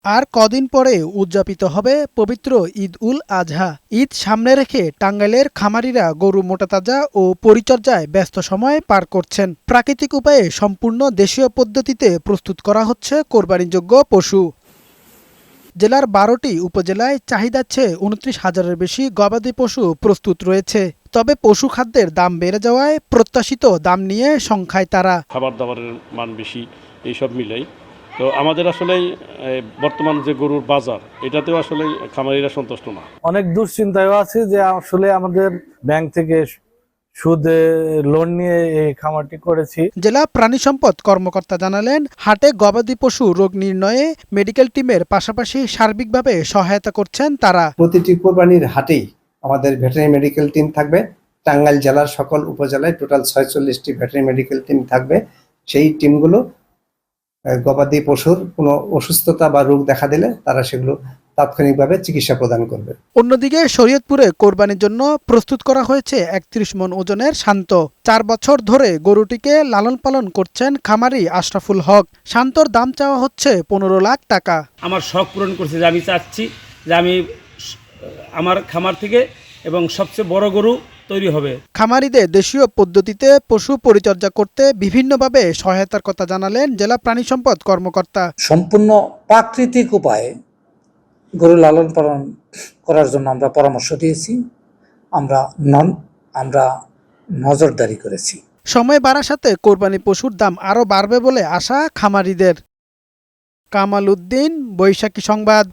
আর কদিন পরে উদযাপিত হবে পবিত্র ঈদ উল আজহা। ঈদ সামনে রেখে টাঙ্গাইলের খামারিরা গরু মোটাতাজা ও পরিচর্যায় ব্যস্ত সময় পার করছেন। প্রাকৃতিক উপায়ে সম্পূর্ণ দেশীয় পদ্ধতিতে প্রস্তুত করা হচ্ছে কোরবানিযোগ্য পশু। জেলার ১২টি উপজেলায় চাহিদার চেয়ে ২৯,০০০-এর বেশি গবাদি পশু প্রস্তুত রয়েছে। তবে পশু খাদ্যের দাম বেড়ে যাওয়ায় প্রত্যাশিত দাম নিয়ে শঙ্কায় তারা। খাবার দাবারের মান বেশি, এইসব মিলাই তো আমাদের আসলে বর্তমান যে গরুর বাজার, এটাতেও আসলে খামারিরা সন্তুষ্ট না। অনেক দুশ্চিন্তায় আছে যে আসলে আমাদের ব্যাংক থেকে সুদে লোন নিয়ে এই খামারটি করেছি। জেলা প্রাণী সম্পদ কর্মকর্তা জানালেন, হাটে গবাদি পশু রোগ নির্ণয়ে মেডিকেল টিমের পাশাপাশি সার্বিকভাবে সহায়তা করছেন তারা। প্রতিটি কোরবানির হাটেই আমাদের ভেটেরিনারি মেডিকেল টিম থাকবে। টাঙ্গাইল জেলার সকল উপজেলায় টোটাল ৪৬টি ভেটেরিনারি মেডিকেল টিম থাকবে। সেই টিমগুলো গবাদি পশুর কোনো অসুস্থতা বা রোগ দেখা দিলে তারা সেগুলো তাৎক্ষণিকভাবে চিকিৎসা প্রদান করবে। অন্যদিকে শরীয়তপুরে কোরবানির জন্য প্রস্তুত করা হয়েছে ৩১ মণ ওজনের শান্ত। ৪ বছর ধরে গরুটিকে লালন পালন করছেন খামারি আশরাফুল হক। শান্তর দাম চাওয়া হচ্ছে ১৫ লাখ টাকা। আমার শখ পূরণ করছে যে আমি চাচ্ছি যে আমি আমার খামার থেকে এবং সবচেয়ে বড় গরু তৈরি হবে। খামারিদের দেশীয় পদ্ধতিতে পশু পরিচর্যা করতে বিভিন্নভাবে সহায়তার কথা জানালেন জেলা প্রাণী সম্পদ কর্মকর্তা। সম্পূর্ণ প্রাকৃতিক উপায়ে গরু লালন পালন করার জন্য আমরা পরামর্শ দিয়েছি, আমরা নজরদারি করেছি। সময় বাড়ার সাথে কোরবানি পশুর দাম আরও বাড়বে বলে আশা খামারিদের। কামাল উদ্দিন, বৈশাখী সংবাদ।